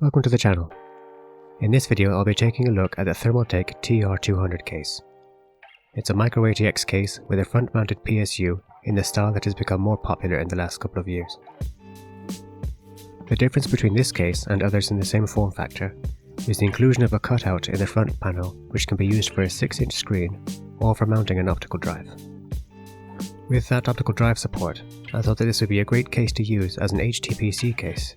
Welcome to the channel. In this video I'll be taking a look at the Thermaltake TR200 case. It's a micro ATX case with a front mounted PSU in the style that has become more popular in the last couple of years. The difference between this case and others in the same form factor is the inclusion of a cutout in the front panel which can be used for a 6-inch screen or for mounting an optical drive. With that optical drive support, I thought that this would be a great case to use as an HTPC case,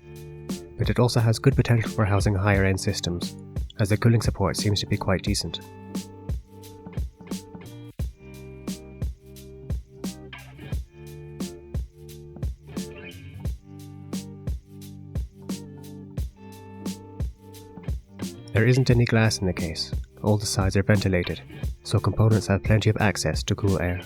but it also has good potential for housing higher end systems, as the cooling support seems to be quite decent. There isn't any glass in the case, all the sides are ventilated, so components have plenty of access to cool air.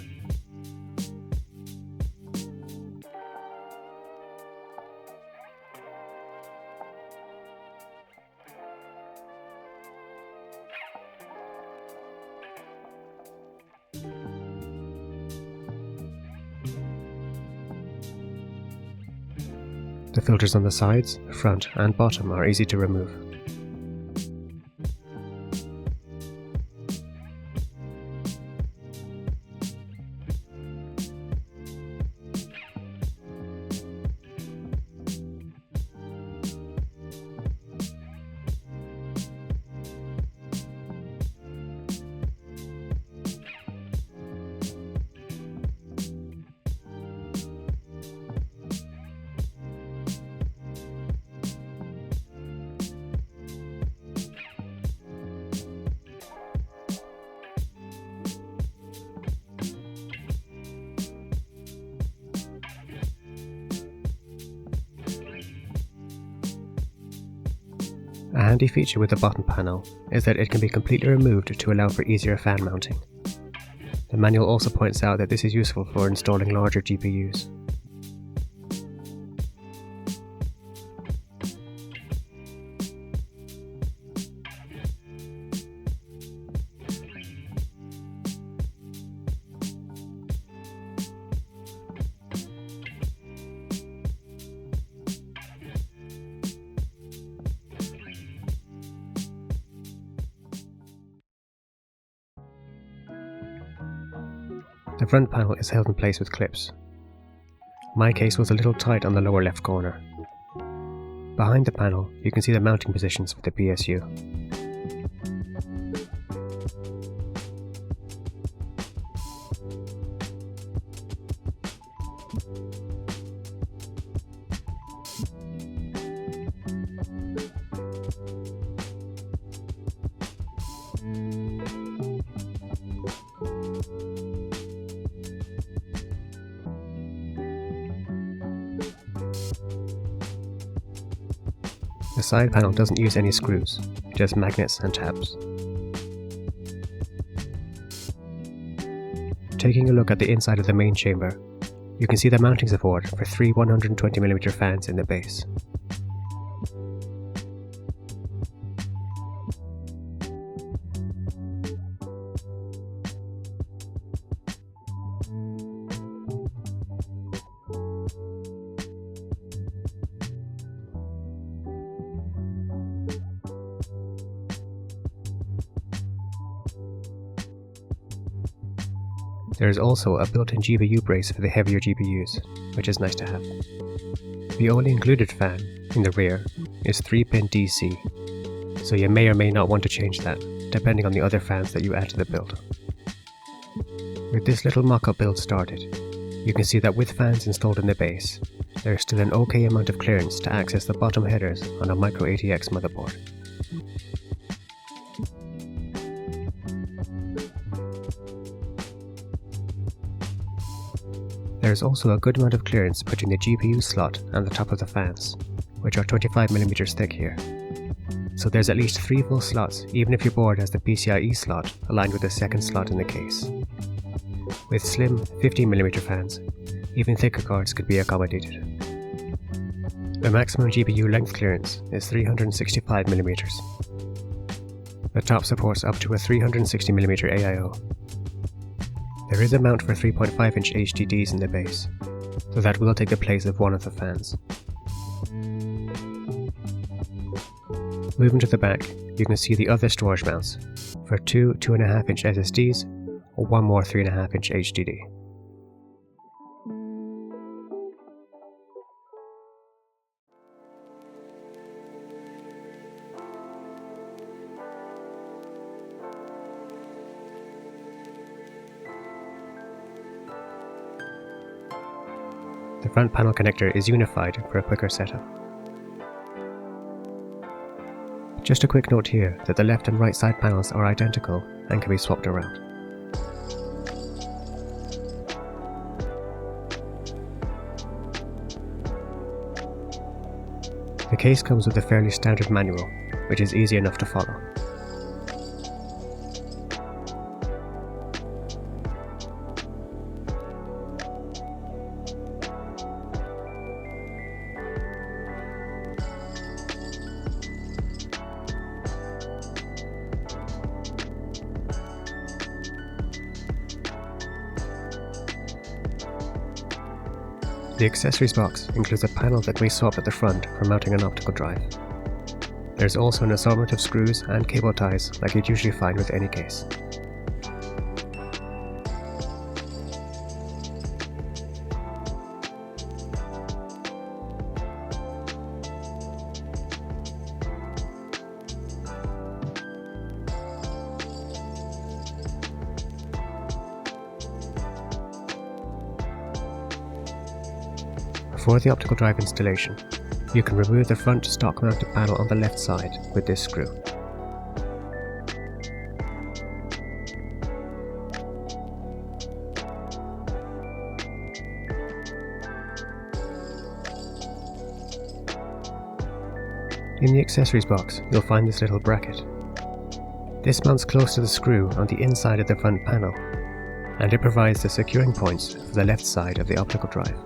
The filters on the sides, front and bottom are easy to remove. A handy feature with the bottom panel is that it can be completely removed to allow for easier fan mounting. The manual also points out that this is useful for installing larger GPUs. The front panel is held in place with clips. My case was a little tight on the lower left corner. Behind the panel, you can see the mounting positions for the PSU. The side panel doesn't use any screws, just magnets and tabs. Taking a look at the inside of the main chamber, you can see the mounting support for 3 120mm fans in the base. There is also a built-in GPU brace for the heavier GPUs, which is nice to have. The only included fan, in the rear, is 3-pin DC, so you may or may not want to change that, depending on the other fans that you add to the build. With this little mock-up build started, you can see that with fans installed in the base, there is still an okay amount of clearance to access the bottom headers on a micro ATX motherboard. There is also a good amount of clearance between the GPU slot and the top of the fans, which are 25mm thick here. So there's at least 3 full slots even if your board has the PCIe slot aligned with the second slot in the case. With slim 15mm fans, even thicker cards could be accommodated. The maximum GPU length clearance is 365mm. The top supports up to a 360mm AIO. There is a mount for 3.5-inch HDDs in the base, so that will take the place of one of the fans. Moving to the back, you can see the other storage mounts for two 2.5-inch SSDs or one more 3.5-inch HDD. The front panel connector is unified for a quicker setup. Just a quick note here that the left and right side panels are identical and can be swapped around. The case comes with a fairly standard manual, which is easy enough to follow. The accessories box includes a panel that can be swapped at the front for mounting an optical drive. There's also an assortment of screws and cable ties like you'd usually find with any case. For the optical drive installation, you can remove the front stock mounted panel on the left side with this screw. In the accessories box, you'll find this little bracket. This mounts close to the screw on the inside of the front panel, and it provides the securing points for the left side of the optical drive.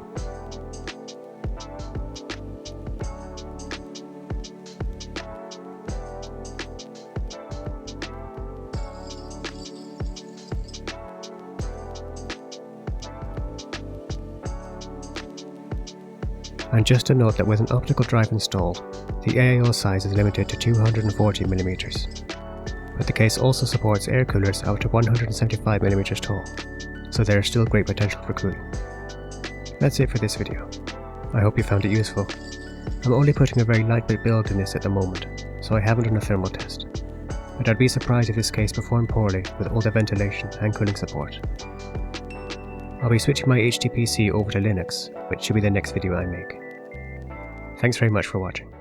And just a note that with an optical drive installed, the AIO size is limited to 240mm, but the case also supports air coolers out to 175mm tall, so there is still great potential for cooling. That's it for this video. I hope you found it useful. I'm only putting a very lightweight build in this at the moment, so I haven't done a thermal test, but I'd be surprised if this case performed poorly with all the ventilation and cooling support. I'll be switching my HTPC over to Linux, which should be the next video I make. Thanks very much for watching.